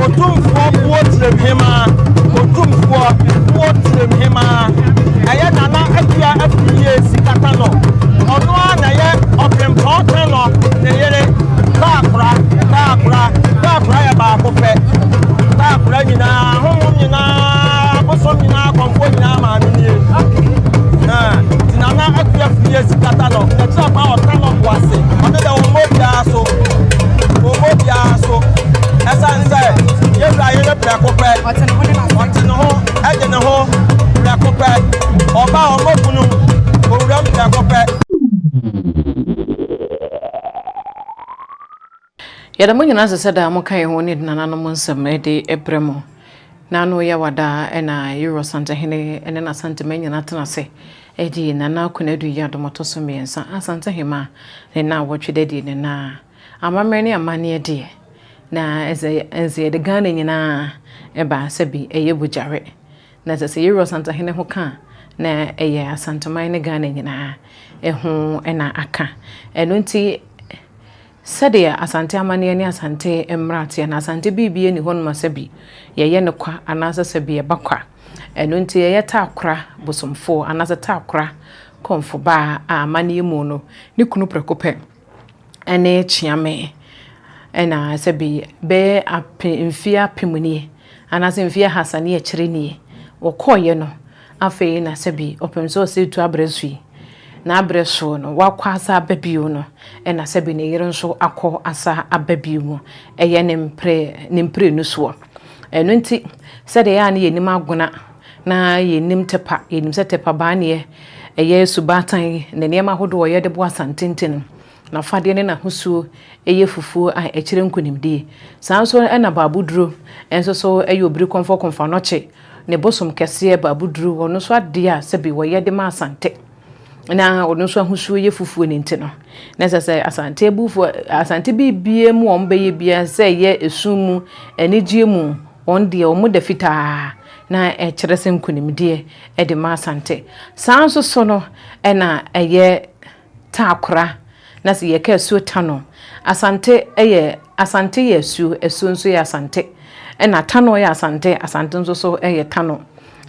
Otumfuo wotlem hema Otumfuo wotlem hema aye nana atua afiye sikata no ono na ye opempote no ne yere takra ya ba ko pe takra nyina honhom nyina bosom nyina konfo nyina ma ni nana atua afiye sikata no na tira pa otano boase ono de wo mobia so esanse yebra yele prekope otene ho ede ne ho prekope oba omobunu owuram prekope yada mo nyina se da mo kan ho ni nananom nsem ede ebremo nanu ya wada ena euro santa hene ene na santa menyina tenase edi nana kunadu ya domoto so miensa asanta hema ne na wotwe de ne na amamene amane ede na eze de Ghana nyina eba sabi eye bujare na se euro santa hene ho kan na eye asanta man ne Ghana nyina eho ena aka eno nti sadia asante amane ne asante emrate na asante bibie ni honma sabi ye ne kwa anasa sabi e bakwa eno nti ye takora bosomfo anasa takora konfo ba amane mu no ni kunu prekope ene chiame ena sabi be mfia pemuni anasa mfia hasani e kireni wokoye no afei na sabi opemso setu abresui na abreso no wakwasa ababio no ena sabi ne yire nso akọ asa ababio mu eye ne mpre no so eno nti sede ya na yenim agona na yenim tepa yenim se tepa ba ne eye subatan ne niam ahodo ye de bo asantenten na fade ne na husuo eye fufuo a ekire nkunimdie sanso ena babuduro enso so eye obiri konfo noche ne bosom kese babuduro ono so ade a sabi wo ye de ma asante na ono so ahusuo ye fufuo ne ntino na sese asante bufu asante bibie mu ombe bia se ye esumu enigie mu onde omu da fita na ekire se nkunimdie e de ma asante sanso so no ena eye takora na se ye ka suo tano asante eye asante ye esu nso ye asante ena tano ye asante nso so eye tano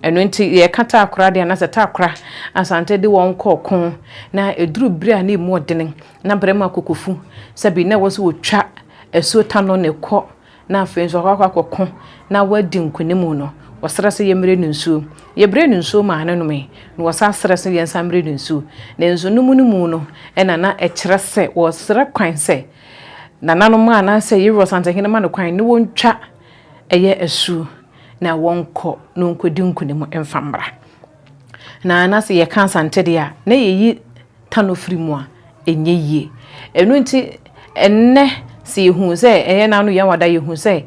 eno nti ye kata akora de na se takora asante de won kokon na eduru bria na emu odene na brema kokofu sabi na wo so wotwa esu tano ne ko na afen so akokon na wadi nkunemu no wasrase ye mre nsuo ye bre nsuo ma hanenome no wasasrase ye nsamre nsuo na nso numu no ena na ekirese wasra kwan se nanano ma na se ye rosante hene ma no kwan ne wontwa eye esu na wonko no nkodi nkunemu emfamra na se ye kan sante dia na ye yi tano frimu a enye yie enu nti enne si hu se eye na no ya wada ye hu se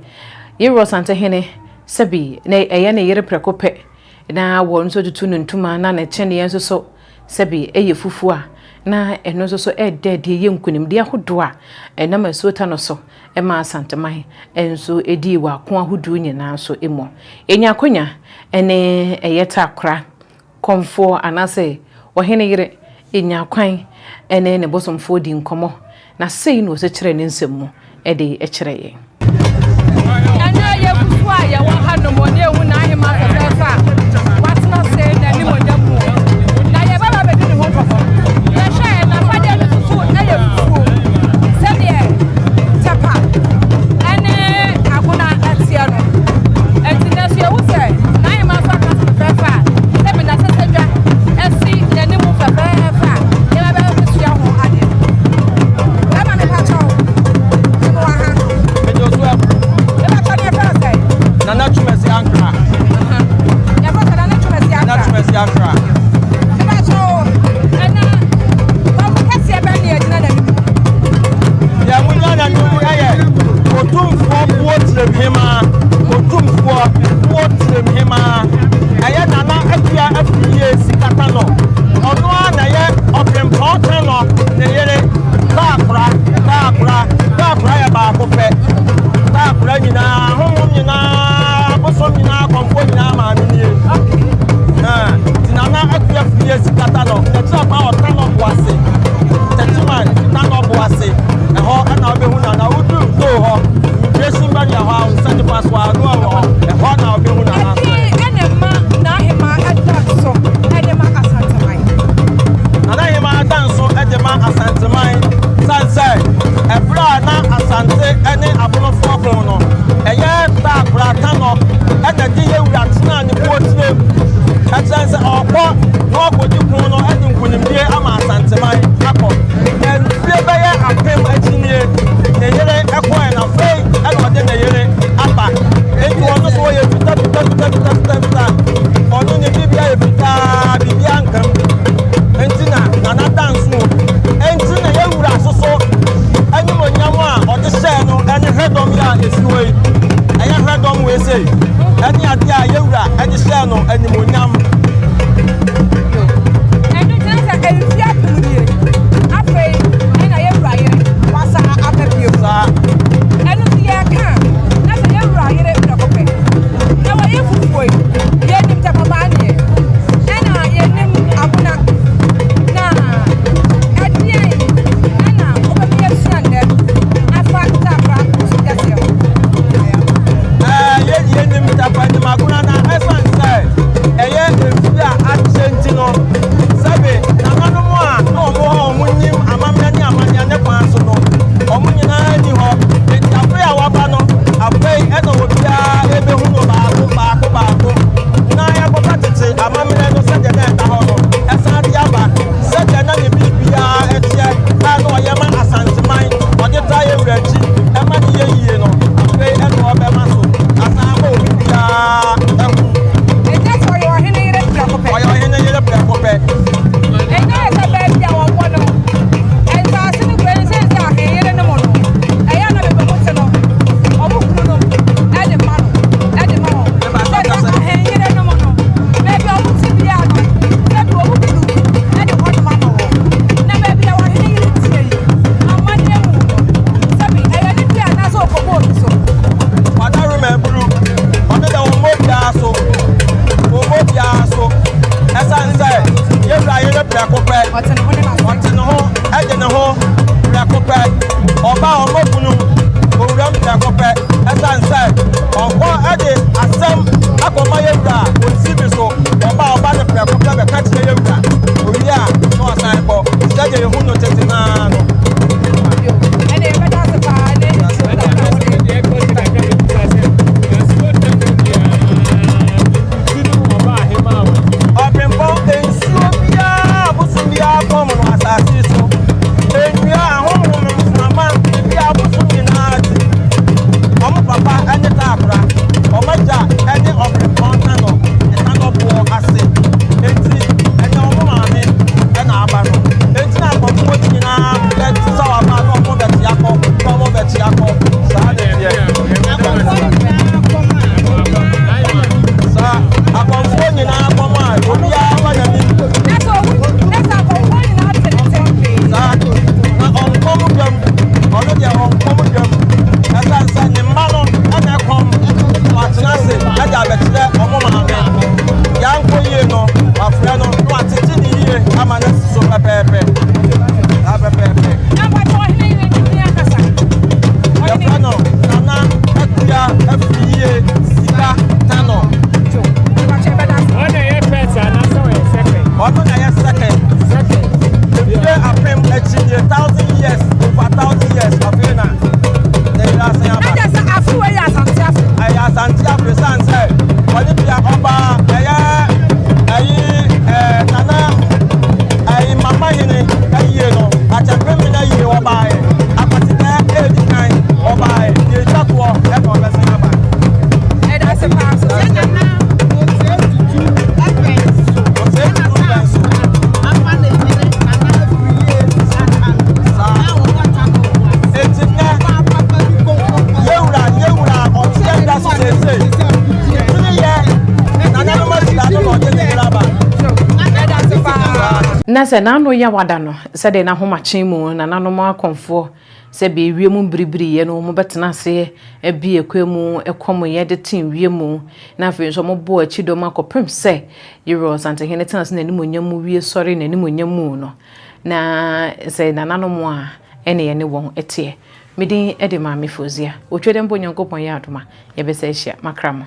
ye rosante hene sabi na eye na yere prekope na won so tutu ntuma na na chene yenso so sabi eye fufu a na eno so edede ye nkunimde ahodo a ena masota no so e ma asanteman enso edi wa ko ahodo nyina so emo enya konya ene eye takora konfo anase ohene yire enya kwan ene ne bosomfo di nkomo na sei no se kire ne nsem e de e kire ye anya ye fufu a ye wa hanu mo ne ewu na ahema fefa watna se na ni mo nyamu na ye baba be di ho fofo ye sha na fade ne fufu na ye fufu se de tapa ene aguna atia no etina se ewu se na ahema fefa fefa se me na se sedwa esi na ni mu fefa fefa ye baba be su ya ho ade baba me pa chawo mo wa ha me jo so Nana chumesi ankra. Ya bota nana chumesi ankra. Nana chumesi ankra. Eba cho ana babu kasi ebe ni ejina na nimu. Ya munya na nimu aye. Otumfuo wotlem hema. Otumfuo wotlem hema. Aye nana atua afiye sikata no. Ono na ye opempote no ne yere takora ya ba ko pe. Takora nyina honhom nyina bosom nyina konfo nyina ma ni tinana atua fiye sikata no na tira pa otano boase tetima tano boase e ho ana obehu na udu do ho immigration ban ya ho send pass asante ene abonofo kon no eye ta brata no ena di yewura tena ne potire atranse okwo no ogodi kon no edi nkunimdie ama asante man akọ enfie beye apem achinie ne yere ekọ na fei ena ode ne yere apa enti wono so ye fita onu ne bibia ye fita bibia nkam enti na dance wo enti na yewura soso ani monyamo a ode share no ani hedom ya esiwe aya hedom we say ani ade a yewura ani share no ani monyam enu jenza elfia puludie afei ena yewura yere wasa apepio sa enu tie ka na se yewura yere prekope na wa yefufuo ye nim te papa anie ena ye nim abuna na adie ena obemi yesuande afa tabra kusikasio ye nim tapa ni maguna na esan say eye efia achenti no sabe na nanu mo a no mo munyim amamya ni amanya ne kwan so no omunyina ni ho enti afa ya waba no afei eno obia ebe hu no baako na ya ko patete amamya no sede na ta ho no esan dia ba sede na ni bibia etie na no ye ma asanteman ode ta ye wurachi e ma ni ye yie no afei eno obe ma so asan ko bibia ehu eje so yo hene yere prekope oyo hene yele prekope ena esa baby a won wono enza sinu kwen se se a heyere ne mo no eya na be bomote no omukuru no ede ma no se se heyere ne mo no baby omuti bia no se do omukuru ede ho no ma no na baby a wa hene yere tie yi amanye mu no sabi eya ni bia na so okobo obi so wada remember ode da wo mobia so esan say yewra yele prekope otene ho ne ma wante no ho ede ne ho prekope oba omokunu owuram prekope esan say okwo ede asem akoma yewra osibi so oba ne prekope be ka tire yewra owi a no asan ko sede yehu no tetina no ene e beta se pa ne ọpịmpọ ensuo bia busu bia kom no asasi so enua ahụhụ mfama bia busu nyinaa dị ọmụ papa ene taakra ọmaja ene ọpịmpọ ntanọ ntanọ bụọ ase enti ene ọmụ maame ena aba no enti na akọfọ nyinaa bẹti sawa ma na ọmụ bẹti akọ saa de deɛ saa akọfọ nyinaa kọm a obiara wa na mi saa na ɔnkɔm dwam ɔno deɛ ɔnkɔm dwam ɛsan sɛ ne mma no ɛna ɛkɔm watena ase ɛde abɛkyerɛ ɔmo maame yankɔ yie no wafrɛ no na watete ne yie ama no si so pɛpɛɛpɛ saa pɛpɛɛpɛ yɛfrɛ no nana akua afiri yie sika tano ɔno na yɛ second ebie apem akyi yɛ 1,000 years over 1,000 years afei na ne yɛrɛ asan aba ɛyɛ asante afiri san sɛ ɔne bia ɔba ɛyɛ nana mama hene ayie no akyɛpem na yie ɔbaeɛ akwati na edi kan ɔbaeɛ yɛ twa toɔ ɛna ɔbɛsan aba na sɛ nano ya wada no sɛ de na homakyen mu na nano ma akonfo sɛ be wie mu bribri ye no mo betena se abi ekwa mu ekom ye de tin wie mu na afei so mo bo achido makopem sɛ yero sante hene tena se nanim onyam mu wie sɔre nanim onyam mu no na sɛ na nano mo a ene ye ne won etie medin ede ma me fozia otwede mbo nyankopon ya adoma ye be sɛ hia makramo